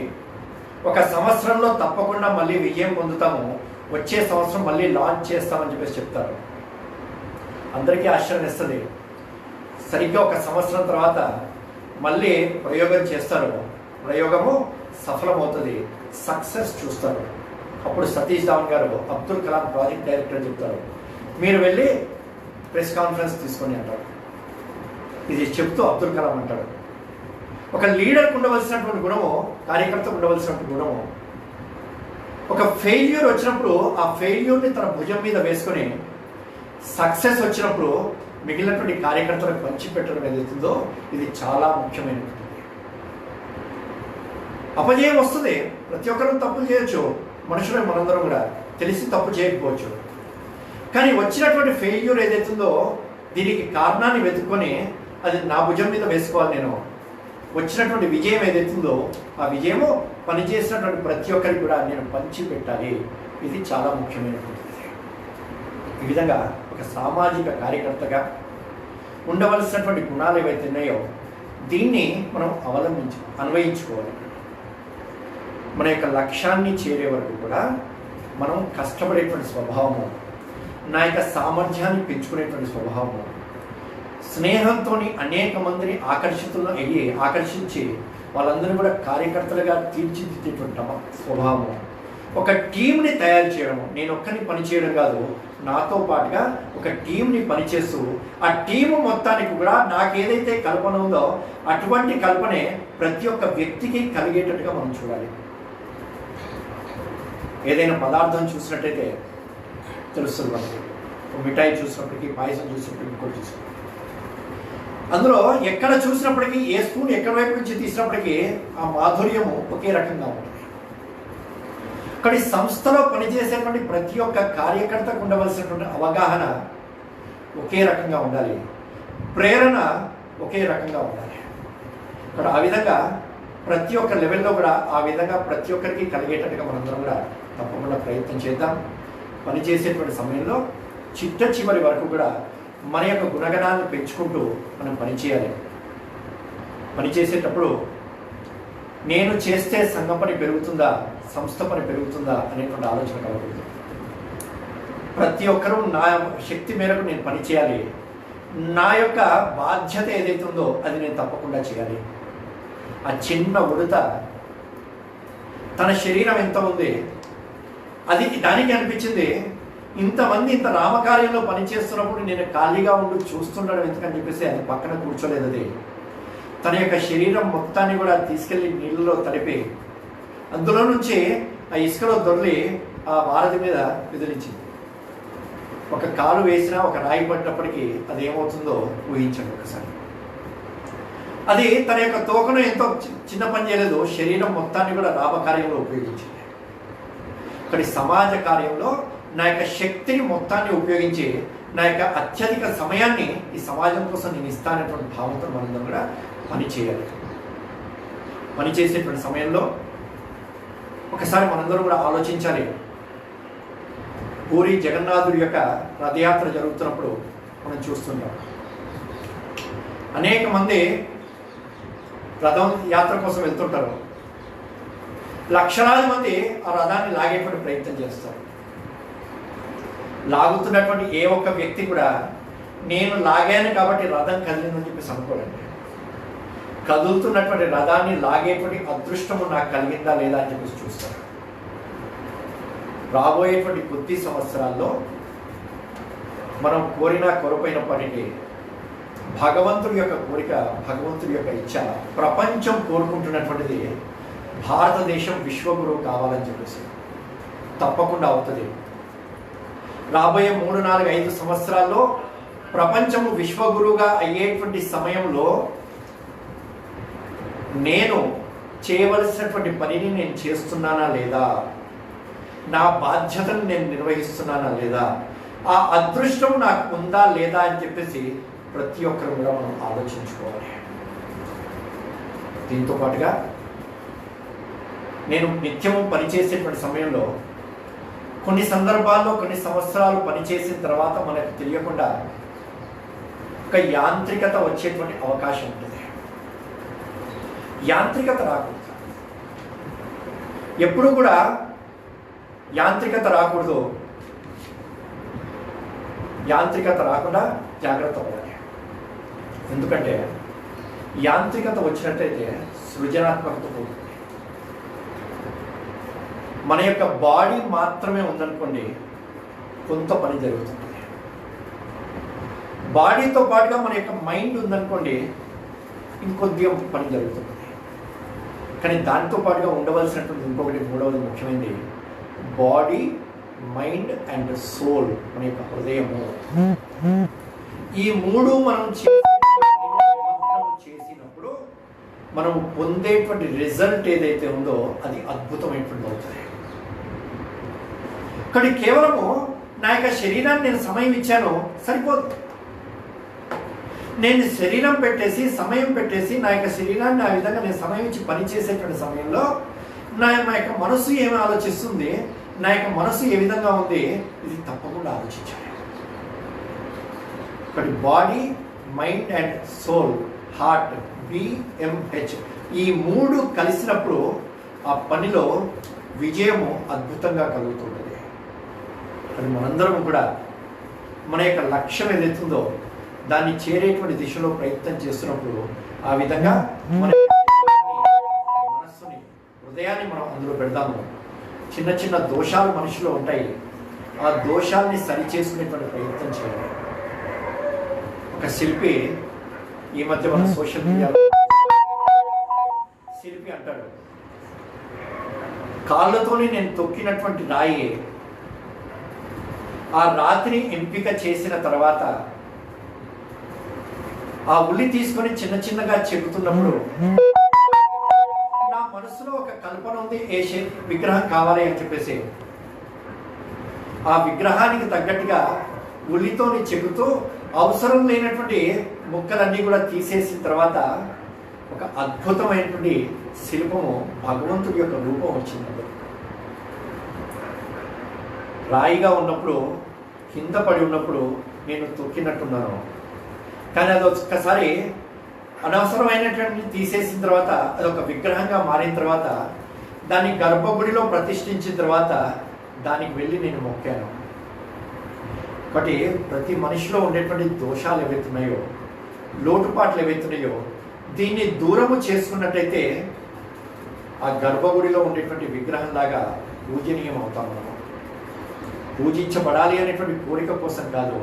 1 సంవత్సరంలో తప్పకుండా మళ్ళీ విజయం పొందుతాము, వచ్చే సంవత్సరం మళ్ళీ లాంచ్ చేస్తామని చెప్పేసి చెప్తారు. అందరికీ ఆశ్చర్యం ఇస్తుంది. సరిగ్గా 1 సంవత్సరం తర్వాత మళ్ళీ ప్రయోగం చేస్తారు, ప్రయోగము సఫలమవుతుంది, సక్సెస్ చూస్తారు. అప్పుడు సతీష్ ధావన్ గారు అబ్దుల్ కలాం ప్రాజెక్ట్ డైరెక్టర్ చెప్తారు, మీరు వెళ్ళి ప్రెస్ కాన్ఫరెన్స్ తీసుకొని అంటారు. ఇది చెప్తూ అబ్దుల్ కలాం అంటాడు, ఒక లీడర్కి ఉండవలసినటువంటి గుణము, కార్యకర్తకు ఉండవలసినటువంటి గుణము ఒక ఫెయిల్యూర్ వచ్చినప్పుడు ఆ ఫెయిల్యూర్ని తన భుజం మీద వేసుకొని సక్సెస్ వచ్చినప్పుడు మిగిలినటువంటి కార్యకర్తలకు పంచిపెట్టడం ఏదైతుందో ఇది చాలా ముఖ్యమైనది. అపజయం వస్తుంది, ప్రతి ఒక్కరూ తప్పులు చేయొచ్చు, మనుషులే మనందరం కూడా తెలిసి తప్పు చేయకపోవచ్చు. కానీ వచ్చినటువంటి ఫెయిల్యూర్ ఏదైతుందో దీనికి కారణాన్ని వెతుక్కొని అది నా భుజం మీద వేసుకోవాలి. నేను వచ్చినటువంటి విజయం ఏదైతుందో ఆ విజయము పనిచేసినటువంటి ప్రతి ఒక్కరికి కూడా నేను పంచి పెట్టాలి. ఇది చాలా ముఖ్యమైనటువంటిది. ఈ విధంగా ఒక సామాజిక కార్యకర్తగా ఉండవలసినటువంటి గుణాలు ఏవైతే ఉన్నాయో దీన్ని మనం అన్వయించుకోవాలి. మన యొక్క లక్ష్యాన్ని చేరే వరకు కూడా మనం కష్టపడేటువంటి స్వభావము, నా యొక్క సామర్థ్యాన్ని పెంచుకునేటువంటి స్వభావము, స్నేహంతో అనేక మందిని ఆకర్షించి వాళ్ళందరూ కూడా కార్యకర్తలుగా తీర్చిదిద్దేటువంటి స్వభావము, ఒక టీంని తయారు చేయడము. నేను ఒక్కరిని పనిచేయడం కాదు, నాతో పాటుగా ఒక టీంని పనిచేస్తూ ఆ టీము మొత్తానికి కూడా నాకు ఏదైతే కల్పన ఉందో అటువంటి కల్పనే ప్రతి ఒక్క వ్యక్తికి కలిగేటట్టుగా మనం చూడాలి. ఏదైనా పదార్థం చూసినట్టయితే తెలుస్తుంది మనకి. మిఠాయి చూసినప్పటికీ, పాయసం చూసినప్పటికీ, ఇంకోటి చూసినప్పటికీ, అందులో ఎక్కడ చూసినప్పటికీ ఏ స్పూన్ ఎక్కడి వైపు నుంచి తీసినప్పటికీ ఆ మాధుర్యము ఒకే రకంగా ఉంటుంది. అక్కడి సంస్థలో పనిచేసేటువంటి ప్రతి ఒక్క కార్యకర్తకు ఉండవలసినటువంటి అవగాహన ఒకే రకంగా ఉండాలి, ప్రేరణ ఒకే రకంగా ఉండాలి. ఇక్కడ ఆ విధంగా ప్రతి ఒక్క లెవెల్లో కూడా ఆ విధంగా ప్రతి ఒక్కరికి కలిగేటట్టుగా మనందరం కూడా తప్పకుండా ప్రయత్నం చేద్దాం. పనిచేసేటువంటి సమయంలో చిట్ట చివరి వరకు కూడా మన యొక్క గుణగణాన్ని పెంచుకుంటూ మనం పనిచేయాలి. పనిచేసేటప్పుడు నేను చేస్తే సంఘం పని పెరుగుతుందా, సంస్థ పని పెరుగుతుందా అనేటువంటి ఆలోచన కలగకూడదు. ప్రతి ఒక్కరూ నా శక్తి మేరకు నేను పనిచేయాలి, నా యొక్క బాధ్యత ఏదైతే ఉందో అది నేను తప్పకుండా చేయాలి. ఆ చిన్న ఉడత తన శరీరం ఎంత ఉంది అది దానికి అనిపించింది, ఇంతమంది ఇంత రామకార్యంలో పనిచేస్తున్నప్పుడు నేను ఖాళీగా ఉండి చూస్తుండడం ఎందుకని చెప్పేసి అది పక్కన కూర్చోలేదు. అది తన యొక్క శరీరం మొత్తాన్ని కూడా తీసుకెళ్ళి నీళ్ళలో తడిపి అందులో నుంచి ఆ ఇసుకలో దొర్లి ఆ వారధి మీద విదిలించింది. ఒక కాలు వేసినా ఒక రాయి పడినప్పటికీ అది ఏమవుతుందో ఊహించండి ఒకసారి. అది తన యొక్క తోకను ఎంతో చిన్న పని చేయలేదు, శరీరం మొత్తాన్ని కూడా రామకార్యంలో ఉపయోగించింది. అక్కడి సమాజ కార్యంలో నా యొక్క శక్తిని మొత్తాన్ని ఉపయోగించి నా యొక్క అత్యధిక సమయాన్ని ఈ సమాజం కోసం నేను ఇస్తానటువంటి భావంతో మనందరం కూడా పనిచేయాలి. పనిచేసేటువంటి సమయంలో ఒకసారి మనందరం కూడా ఆలోచించాలి. పూరి జగన్నాథుడి యొక్క రథయాత్ర జరుగుతున్నప్పుడు మనం చూస్తుంటాం, అనేక మంది రథం యాత్ర కోసం వెళ్తుంటారు. లక్షలాది మంది ఆ రథాన్ని లాగేటువంటి ప్రయత్నం చేస్తారు. లాగుతున్నటువంటి ఏ ఒక్క వ్యక్తి కూడా నేను లాగాను కాబట్టి రథం కదిలిందని చెప్పేసి అనుకోలేండి. కదులుతున్నటువంటి రథాన్ని లాగేటువంటి అదృష్టము నాకు కలిగిందా లేదా అని చెప్పేసి చూస్తారు. రాబోయేటువంటి కొద్ది సంవత్సరాల్లో మనం కోరినా కొరపోయినప్పటికీ భగవంతుడి యొక్క కోరిక, భగవంతుడి యొక్క ఇచ్చ, ప్రపంచం కోరుకుంటున్నటువంటిది భారతదేశం విశ్వగురువు కావాలని చెప్పేసి తప్పకుండా అవుతుంది. రాబోయే 3, 4, 5 సంవత్సరాల్లో ప్రపంచము విశ్వగురువుగా అయ్యేటువంటి సమయంలో నేను చేయవలసినటువంటి పనిని నేను చేస్తున్నానా లేదా, నా బాధ్యతను నేను నిర్వహిస్తున్నానా లేదా, ఆ అదృష్టం నాకు ఉందా లేదా అని చెప్పేసి ప్రతి ఒక్కరు కూడా మనం ఆలోచించుకోవాలి. దీంతో పాటుగా నేను నిత్యము పనిచేసేటువంటి సమయంలో కొన్ని సందర్భాల్లో కొన్ని సంవత్సరాలు పనిచేసిన తర్వాత మనకు తెలియకుండా ఒక యాంత్రికత వచ్చేటువంటి అవకాశం ఉంటుంది. యాంత్రికత రాకూడదు, ఎప్పుడు కూడా యాంత్రికత రాకూడదు. యాంత్రికత రాకుండా జాగ్రత్త పడాలి. ఎందుకంటే యాంత్రికత వచ్చినట్టయితే సృజనాత్మకత పోతుంది. మన యొక్క బాడీ మాత్రమే ఉందనుకోండి, కొంత పని జరుగుతుంది. బాడీతో పాటుగా మన యొక్క మైండ్ ఉందనుకోండి, ఇంకొద్దిగా పని జరుగుతుంది. కానీ దానితో పాటుగా ఉండవలసినటువంటి ఇంకొకటి, మూడవది ముఖ్యమైనది బాడీ, మైండ్ అండ్ సోల్, మన యొక్క హృదయము. ఈ మూడు మనం చేసినప్పుడు మనం పొందేటువంటి రిజల్ట్ ఏదైతే ఉందో అది అద్భుతమైనటువంటి అవుతుంది. కానీ కేవలము నా యొక్క శరీరాన్ని నేను సమయం ఇచ్చాను సరిపోదు. నేను శరీరం పెట్టేసి సమయం పెట్టేసి నా యొక్క శరీరాన్ని ఆ విధంగా నేను సమయం ఇచ్చి పనిచేసేటువంటి సమయంలో నా యొక్క మనసు ఏమి ఆలోచిస్తుంది, నా యొక్క మనసు ఏ విధంగా ఉంది, ఇది తప్పకుండా ఆలోచించాలి. ఒకటి body, mind and soul, heart, BMH, ఈ మూడు కలిసినప్పుడు ఆ పనిలో విజయము అద్భుతంగా కలుగుతుంటుంది. అది మనందరం కూడా మన యొక్క లక్ష్యం ఏదైతుందో దాన్ని చేరేటువంటి దిశలో ప్రయత్నం చేస్తున్నప్పుడు ఆ విధంగా మన మనస్సుని, హృదయాన్ని మనం అందులో పెడదాము. చిన్న చిన్న దోషాలు మనిషిలో ఉంటాయి, ఆ దోషాల్ని సరి చేసుకునేటువంటి ప్రయత్నం చేయాలి. ఒక శిల్పి ఈ మధ్య మన సోషల్ మీడియాలో శిల్పి అంటాడు, కాళ్ళతోని నేను తొక్కినటువంటి రాయి ఆ రాతిని ఎంపిక చేసిన తర్వాత ఆ ఉల్లి తీసుకొని చిన్న చిన్నగా చెక్కుతున్నప్పుడు నా మనసులో ఒక కల్పన ఉంది, ఏ విగ్రహం కావాలి అని చెప్పేసి ఆ విగ్రహానికి తగ్గట్టుగా ఉల్లితోని చెక్కుతూ అవసరం లేనటువంటి ముక్కలన్నీ కూడా తీసేసిన తర్వాత ఒక అద్భుతమైనటువంటి శిల్పము, భగవంతుడి యొక్క రూపం వచ్చింది. రాయిగా ఉన్నప్పుడు, కింద పడి ఉన్నప్పుడు నేను తొక్కినట్టున్నాను, కానీ అది ఒక్కసారి అనవసరమైనటువంటి తీసేసిన తర్వాత అది ఒక విగ్రహంగా మారిన తర్వాత దాన్ని గర్భగుడిలో ప్రతిష్ఠించిన తర్వాత దానికి వెళ్ళి నేను మొక్కాను. ఒకటి ప్రతి మనిషిలో ఉండేటువంటి దోషాలు ఏవైతున్నాయో, లోటుపాట్లు ఏవైతున్నాయో దీన్ని దూరము చేసుకున్నట్టయితే ఆ గర్భగుడిలో ఉండేటువంటి విగ్రహంలాగా పూజనీయం అవుతాం. మనం పూజించబడాలి అనేటువంటి కోరిక కోసం కాదు,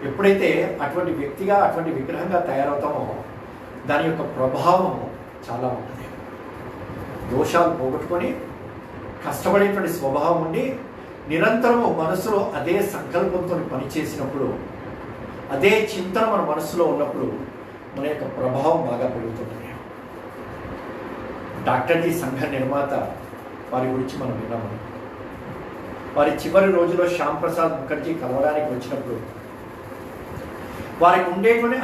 ఎప్పుడైతే అటువంటి వ్యక్తిగా అటువంటి విగ్రహంగా తయారవుతామో దాని యొక్క ప్రభావం చాలా ఉంటుంది. దోషాలు పోగొట్టుకొని కష్టపడేటువంటి స్వభావం ఉండి నిరంతరము మనసులో అదే సంకల్పంతో పనిచేసినప్పుడు, అదే చింతన మన మనసులో ఉన్నప్పుడు మన యొక్క ప్రభావం బాగా పెరుగుతుంది. డాక్టర్ జీ సంఘ నిర్మాత వారి గురించి మనం విన్నాము. వారి చివరి రోజులో శ్యామ్ ప్రసాద్ ముఖర్జీ కలవడానికి వచ్చినప్పుడు వారికి ఉండేటువంటి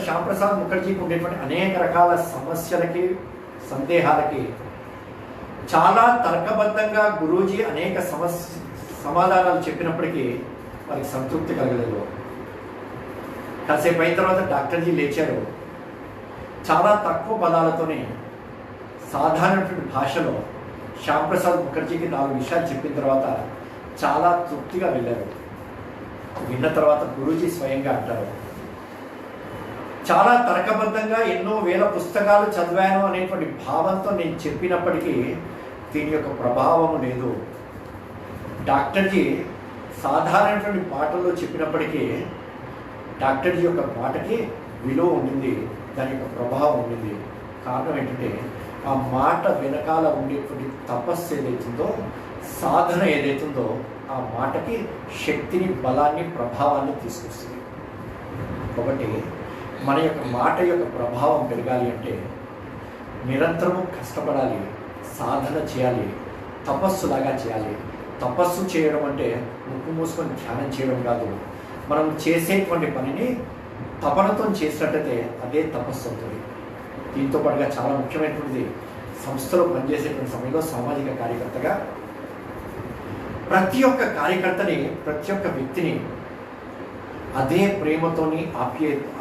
శ్యామ్ ప్రసాద్ ముఖర్జీకి ఉండేటువంటి అనేక రకాల సమస్యలకి, సందేహాలకి చాలా తర్కబద్ధంగా గురూజీ అనేక సమాధానాలు చెప్పినప్పటికీ వారికి సంతృప్తి కలగలేదు. కాసేపు అయిన తర్వాత డాక్టర్జీ లేచారు. చాలా తక్కువ పదాలతోనే సాధారణటువంటి భాషలో శ్యామ్ ప్రసాద్ ముఖర్జీకి 4 విషయాలు చెప్పిన తర్వాత చాలా తృప్తిగా వెళ్ళారు. విన్న తర్వాత గురూజీ స్వయంగా అంటారు, చాలా తర్కబద్ధంగా ఎన్నో వేల పుస్తకాలు చదివాను అనేటువంటి భావంతో నేను చెప్పినప్పటికీ దీని యొక్క ప్రభావం లేదు. డాక్టర్జీ సాధారణటువంటి మాటల్లో చెప్పినప్పటికీ డాక్టర్జీ యొక్క మాటకి విలువ ఉండింది, దాని యొక్క ప్రభావం ఉండింది. కారణం ఏంటంటే ఆ మాట వెనకాల ఉండేటువంటి తపస్సు ఏదైతుందో, సాధన ఏదైతుందో ఆ మాటకి శక్తిని, బలాన్ని, ప్రభావాన్ని తీసుకొస్తుంది. కాబట్టి మన యొక్క మాట యొక్క ప్రభావం పెరగాలి అంటే నిరంతరము కష్టపడాలి, సాధన చేయాలి, తపస్సులాగా చేయాలి. తపస్సు చేయడం అంటే ముక్కు మూసుకొని ధ్యానం చేయడం కాదు. మనం చేసేటువంటి పనిని తపనతో చేసినట్టయితే అదే తపస్సు అవుతుంది. దీంతో పాటుగా చాలా ముఖ్యమైనటువంటిది, సంస్థలో పనిచేసేటువంటి సమయంలో సామాజిక కార్యకర్తగా ప్రతి ఒక్క కార్యకర్తని, ప్రతి ఒక్క వ్యక్తిని అదే ప్రేమతోని,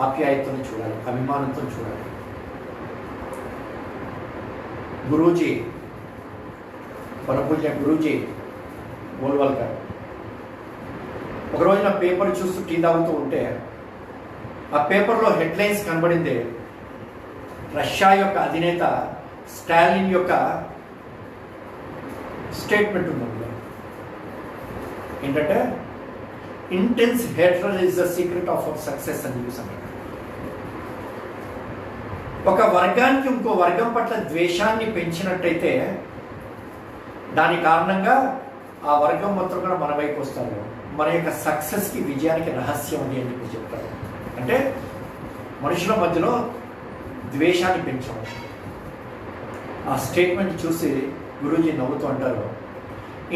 ఆప్యాయతని చూడాలి, అభిమానంతో చూడాలి. గురూజీ, పరపూజ్య గురూజీ గోల్వాల్కర్ ఒక రోజున పేపర్ చూస్తూ టీ తాగుతూ ఉంటే ఆ పేపర్లో హెడ్లైన్స్ కనబడింది. రష్యా యొక్క అధినేత స్టాలిన్ యొక్క స్టేట్మెంట్ ఉంది. ఏంటంటే intense hatred is the secret of our success అని చూసాను. ఒక వర్గానికి ఇంకో వర్గం పట్ల ద్వేషాన్ని పెంచినట్టయితే దాని కారణంగా ఆ వర్గం మొత్తం కూడా మన వైపు వస్తారు. మన యొక్క సక్సెస్కి, విజయానికి రహస్యం ఉంది అని చెప్పి చెప్తారు. అంటే మనుషుల మధ్యలో ద్వేషాన్ని పెంచడం. ఆ స్టేట్మెంట్ చూసి గురూజీ నవ్వుతూ అంటారు,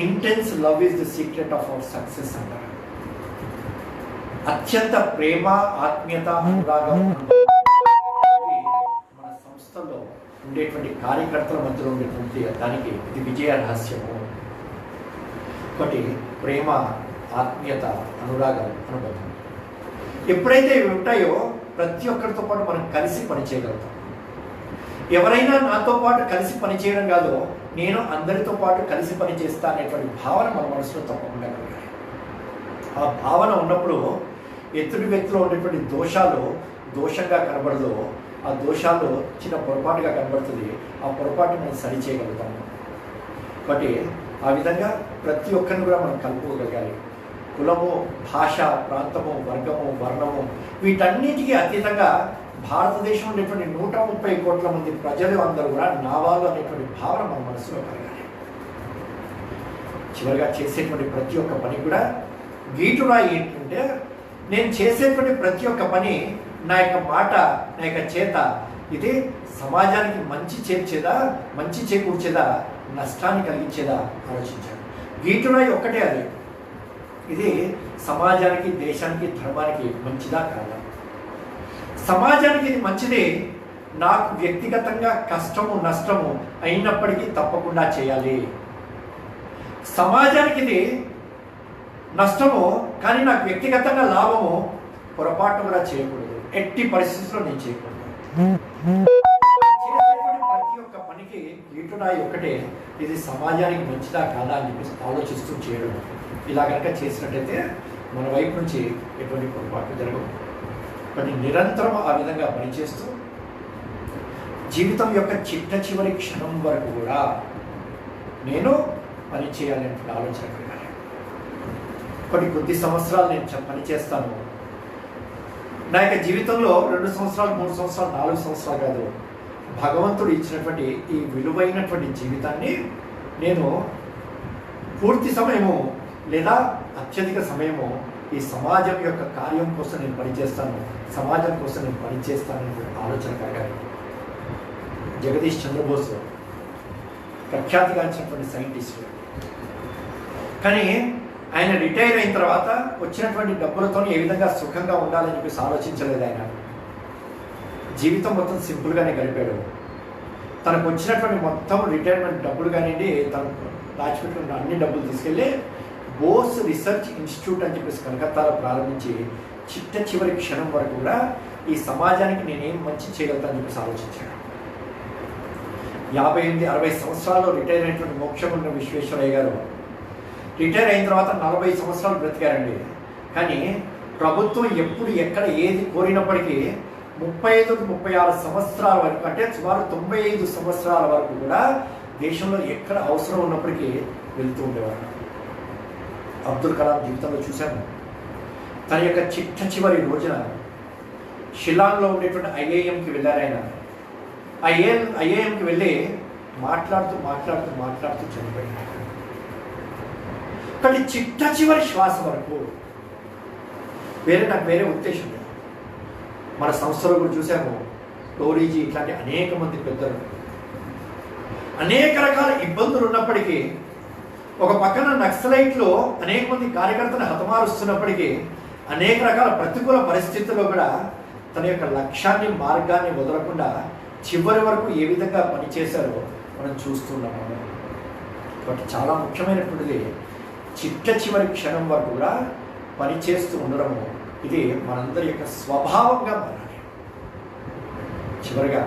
intense love is the secret of our success అంటారు. అత్యంత ప్రేమ, ఆత్మీయత, అనురాగం మన సంస్థలో ఉండేటువంటి కార్యకర్తల మధ్యలో ఉండేటువంటి దానికి ఇది విజయ రహస్యము. ఒకటి ప్రేమ, ఆత్మీయత, అనురాగం, అనుబంధం. ఎప్పుడైతే ఇవి ఉంటాయో ప్రతి ఒక్కరితో పాటు మనం కలిసి పనిచేయగలుగుతాం. ఎవరైనా నాతో పాటు కలిసి పనిచేయడం కాదు, నేను అందరితో పాటు కలిసి పనిచేస్తా అనేటువంటి భావన మన మనసులో తప్పకుండా కలగాలి. ఆ భావన ఉన్నప్పుడు ఎదుటి వ్యక్తిలో ఉండేటువంటి దోషాలు దోషంగా కనబడదు, ఆ దోషాలు చిన్న పొరపాటుగా కనబడుతుంది. ఆ పొరపాటుని మనం సరి చేయగలుగుతాము. కాబట్టి ఆ విధంగా ప్రతి ఒక్కరిని కూడా మనం కలుపుకోగలగాలి. కులము, భాష, ప్రాంతము, వర్గము, వర్ణము వీటన్నిటికీ అతీతంగా భారతదేశం ఉండేటువంటి 130 కోట్ల మంది ప్రజలు అందరూ కూడా నా వాళ్ళు అనేటువంటి భావన మన మనసులో కలగాలి. చివరిగా చేసేటువంటి ప్రతి ఒక్క పని కూడా గీటురాయి ఏంటంటే, నేను చేసేటువంటి ప్రతి ఒక్క పని నా యొక్క మాట, నా యొక్క చేత ఇది సమాజానికి మంచి చేర్చేదా, మంచి చేకూర్చేదా, నష్టాన్ని కలిగించేదా ఆలోచించాను. గీటురాయి ఒక్కటే అది. ఇది సమాజానికి, దేశానికి, ధర్మానికి మంచిదా కాదా? సమాజానికి ఇది మంచిది, నాకు వ్యక్తిగతంగా కష్టము, నష్టము అయినప్పటికీ తప్పకుండా చేయాలి. సమాజానికి ఇది నష్టము, కానీ నాకు వ్యక్తిగతంగా లాభము, పొరపాటు కూడా చేయకూడదు. ఎట్టి పరిస్థితుల్లో నేను చేయకూడదు. ప్రతి ఒక్క పనికి గీటురాయి ఒకటే, ఇది సమాజానికి మంచిదా కాదా అని చెప్పేసి ఆలోచిస్తూ చేయడం. ఇలా కనుక చేసినట్టయితే మన వైపు నుంచి ఎటువంటి పొరపాటు జరగవు. కానీ నిరంతరం ఆ విధంగా పనిచేస్తూ జీవితం యొక్క చిట్ట చివరి క్షణం వరకు కూడా నేను పని చేయాలనే ఆలోచన కలగాలి. కొద్ది సంవత్సరాలు నేను పని చేస్తాను. నా యొక్క జీవితంలో 2 సంవత్సరాలు, 3 సంవత్సరాలు, 4 సంవత్సరాలు కాదు, భగవంతుడు ఇచ్చినటువంటి ఈ విలువైనటువంటి జీవితాన్ని నేను పూర్తి సమయము లేదా అత్యధిక సమయము ఈ సమాజం యొక్క కార్యం కోసం నేను పనిచేస్తాను, సమాజం కోసం నేను పనిచేస్తానని ఆలోచన కలగాలి. జగదీష్ చంద్రబోస్ ప్రఖ్యాతిగాంచినటువంటి సైంటిస్ట్. కానీ ఆయన రిటైర్ అయిన తర్వాత వచ్చినటువంటి డబ్బులతో ఏ విధంగా సుఖంగా ఉండాలని చెప్పేసి ఆలోచించలేదు. ఆయన జీవితం మొత్తం సింపుల్గానే గడిపాడు. తనకు వచ్చినటువంటి మొత్తం రిటైర్మెంట్ డబ్బులు కానివ్వండి, తను దాచిపెట్టుకున్న అన్ని డబ్బులు తీసుకెళ్ళి బోస్ రీసెర్చ్ ఇన్స్టిట్యూట్ అని చెప్పేసి కలకత్తాలో ప్రారంభించి చిట్ట చివరి క్షణం వరకు కూడా ఈ సమాజానికి నేనేం మంచి చేయగలుగుతానని చెప్పేసి ఆలోచించాను. 58-60 సంవత్సరాల్లో రిటైర్ అయినటువంటి మోక్షగుండం విశ్వేశ్వరయ్య గారు రిటైర్ అయిన తర్వాత 40 సంవత్సరాలు బ్రతికారండి. కానీ ప్రభుత్వం ఎప్పుడు ఎక్కడ ఏది కోరినప్పటికీ 35-36 సంవత్సరాల వరకు, అంటే సుమారు 95 సంవత్సరాల వరకు కూడా దేశంలో ఎక్కడ అవసరం ఉన్నప్పటికీ వెళ్తూ ఉండేవారు. అబ్దుల్ కలాం జీవితంలో చూశాము. తన యొక్క చిట్ట చివరి రోజున షిల్లాంగ్లో ఉండేటువంటి ఐఐఎంకి వెళ్ళారు. ఆయన ఐఐఎంకి వెళ్ళి మాట్లాడుతూ చనిపోయారు. కానీ చిట్ట చివరి శ్వాస వరకు నాకు వేరే ఉద్దేశం లేదు. మన సంస్థలో కూడా చూసాము, టోరీజీ ఇట్లాంటి అనేక మంది పెద్దలు అనేక రకాల ఇబ్బందులు ఉన్నప్పటికీ, ఒక పక్కన నక్సలైట్లో అనేక మంది కార్యకర్తలు హతమారుస్తున్నప్పటికీ, అనేక రకాల ప్రతికూల పరిస్థితుల్లో కూడా తన యొక్క లక్ష్యాన్ని, మార్గాన్ని వదలకుండా చివరి వరకు ఏ విధంగా పనిచేశారో మనం చూస్తున్నాము. కాబట్టి చాలా ముఖ్యమైనటువంటిది చిట్ట చివరి క్షణం వరకు కూడా పనిచేస్తూ ఉండడము. ఇది మనందరి యొక్క స్వభావంగా మారాలి. చివరిగా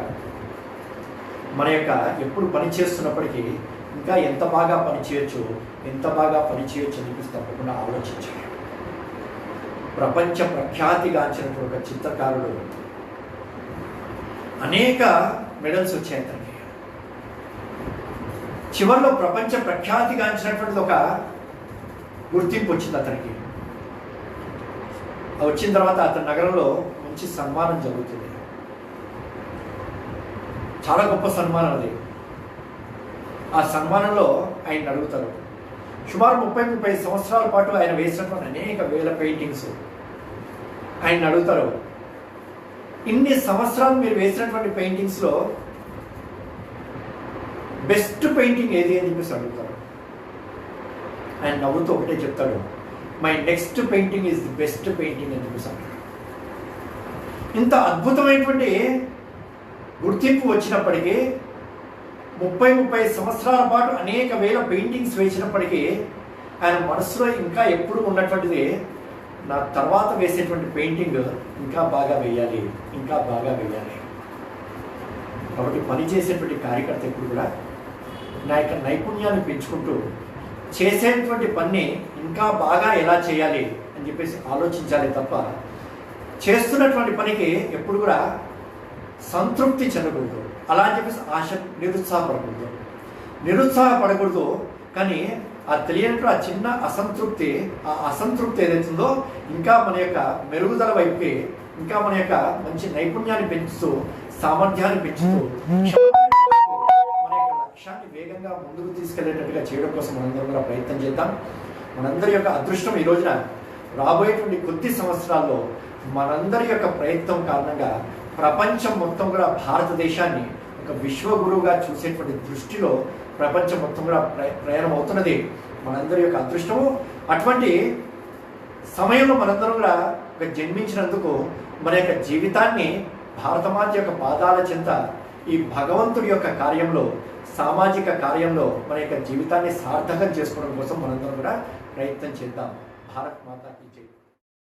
మన యొక్క ఎప్పుడు పని చేస్తున్నప్పటికీ ఇంకా ఎంత బాగా పనిచేయచ్చు అని చెప్పి తప్పకుండా ఆలోచించాలి. ప్రపంచ ప్రఖ్యాతిగాంచినటువంటి ఒక చిత్రకారుడు, అనేక మెడల్స్ వచ్చాయి అతనికి. చివరిలో ప్రపంచ ప్రఖ్యాతిగాంచినటువంటిది ఒక గుర్తింపు వచ్చింది అతనికి. వచ్చిన తర్వాత అతని నగరంలో మంచి సన్మానం జరుగుతుంది. చాలా గొప్ప సన్మానం అది. ఆ సన్మానంలో ఆయన అడుగుతారు, సుమారు 30-35 సంవత్సరాల పాటు ఆయన వేసినటువంటి అనేక వేల పెయింటింగ్స్. ఆయన అడుగుతారు, ఇన్ని సంవత్సరాలు మీరు వేసినటువంటి పెయింటింగ్స్లో బెస్ట్ పెయింటింగ్ ఏది అని చెప్పేసి అడుగుతారు. ఆయన నవ్వుతూ ఒకటే చెప్తాడు, my next painting is the best painting అని చెప్పేసి అంటాడు. ఇంత అద్భుతమైనటువంటి గుర్తింపు వచ్చినప్పటికీ 30-35 సంవత్సరాల పాటు అనేక వేల పెయింటింగ్స్ వేసినప్పటికీ ఆయన మనసులో ఇంకా ఎప్పుడు ఉన్నటువంటిది, నా తర్వాత వేసేటువంటి పెయింటింగ్ ఇంకా బాగా వేయాలి, ఇంకా బాగా వేయాలి. కాబట్టి పనిచేసేటువంటి కార్యకర్త ఎప్పుడు కూడా నా యొక్క నైపుణ్యాన్ని పెంచుకుంటూ చేసేటువంటి పని ఇంకా బాగా ఎలా చేయాలి అని చెప్పేసి ఆలోచించాలి తప్ప చేస్తున్నటువంటి పనికి ఎప్పుడు కూడా సంతృప్తి చెందకూడదు. అలా అని చెప్పేసి నిరుత్సాహపడకూడదు. కానీ ఆ తెలియనట్టు ఆ చిన్న అసంతృప్తి ఏదైతుందో ఇంకా మన యొక్క మెరుగుదల వైపుకి, ఇంకా మన యొక్క మంచి నైపుణ్యాన్ని పెంచుతూ, సామర్థ్యాన్ని పెంచుతూ, మన యొక్క లక్ష్యాన్ని వేగంగా ముందుకు తీసుకెళ్లేటట్టుగా చేయడం కోసం మనందరం కూడా ప్రయత్నం చేద్దాం. మనందరి యొక్క అదృష్టం ఈ రోజున రాబోయేటువంటి కొద్ది సంవత్సరాల్లో మనందరి యొక్క ప్రయత్నం కారణంగా ప్రపంచం మొత్తం కూడా భారతదేశాన్ని ఒక విశ్వగురువుగా చూసేటువంటి దృష్టిలో ప్రపంచం మొత్తం కూడా ప్రయాణం అవుతున్నది. మనందరి యొక్క అదృష్టము. అటువంటి సమయంలో మనందరం కూడా ఒక జన్మించినందుకు మన యొక్క జీవితాన్ని భారతమాత యొక్క పాదాల చెంత ఈ భగవంతుడి యొక్క కార్యంలో, సామాజిక కార్యంలో మన యొక్క జీవితాన్ని సార్థకం చేసుకోవడం కోసం మనందరం కూడా ప్రయత్నం చేద్దాం. భారత్ మాతాకి జై.